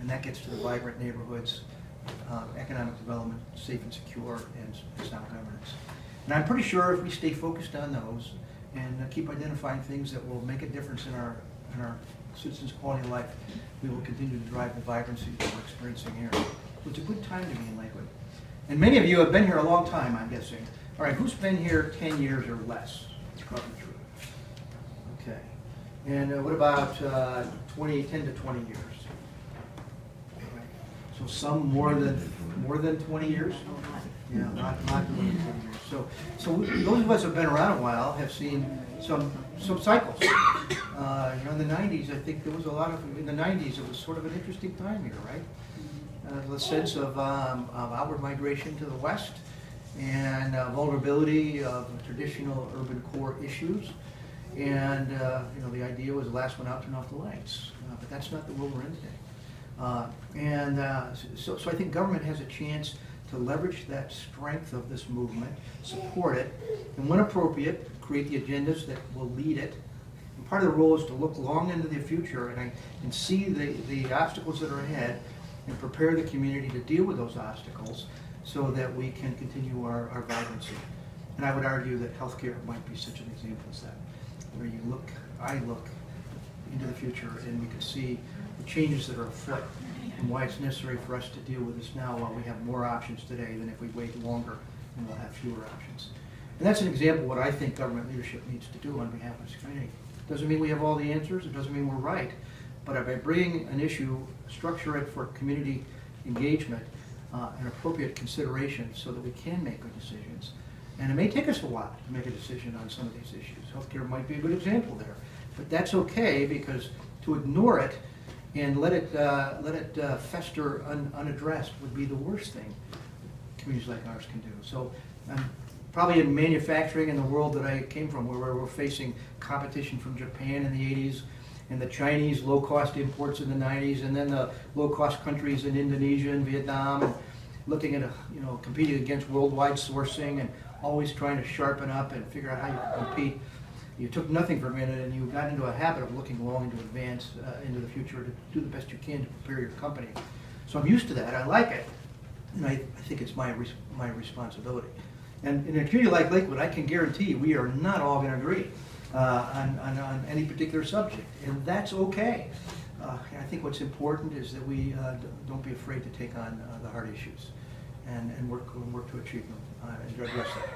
and that gets to the vibrant neighborhoods, economic development, safe and secure, and sound governance. And I'm pretty sure if we stay focused on those and keep identifying things that will make a difference in our citizens' quality of life, we will continue to drive the vibrancy that we're experiencing here. It's a good time to be in Lakewood. And many of you have been here a long time, I'm guessing. All right, who's been here 10 years or less? It's probably true. Okay. And what about 10 to 20 years? So some more than 20 years? Yeah, not more than 20 years. So those of us who have been around a while have seen some cycles. In the 90s, I think there was a lot of, in the 90s, it was sort of an interesting time here, right? The sense of outward migration to the west and vulnerability of traditional urban core issues. And the idea was the last one out, turn off the lights. But that's not the world we're in today. So I think government has a chance to leverage that strength of this movement, support it, and when appropriate, create the agendas that will lead it. And part of the role is to look long into the future and see the obstacles that are ahead and prepare the community to deal with those obstacles so that we can continue our vibrancy. And I would argue that healthcare might be such an example as that, where I look into the future and we can see the changes that are afoot and why it's necessary for us to deal with this now while we have more options today than if we wait longer and we'll have fewer options. And that's an example of what I think government leadership needs to do on behalf of this community. Doesn't mean we have all the answers, it doesn't mean we're right, but by bringing an issue, structure it for community engagement and appropriate consideration so that we can make good decisions. And it may take us a while to make a decision on some of these issues. Healthcare might be a good example there, but that's okay, because to ignore it and let it fester unaddressed would be the worst thing communities like ours can do. So probably in manufacturing in the world that I came from, where we're facing competition from Japan in the 80s, and the Chinese low-cost imports in the 90s, and then the low-cost countries in Indonesia and Vietnam, and looking at competing against worldwide sourcing and always trying to sharpen up and figure out how you can compete. You took nothing for a minute and you got into a habit of looking long into advance, into the future, to do the best you can to prepare your company. So I'm used to that. I like it, and I think it's my responsibility. And in a community like Lakewood, I can guarantee you we are not all going to agree on any particular subject, and that's okay. I think what's important is that we don't be afraid to take on the hard issues and work to achieve them and to address that.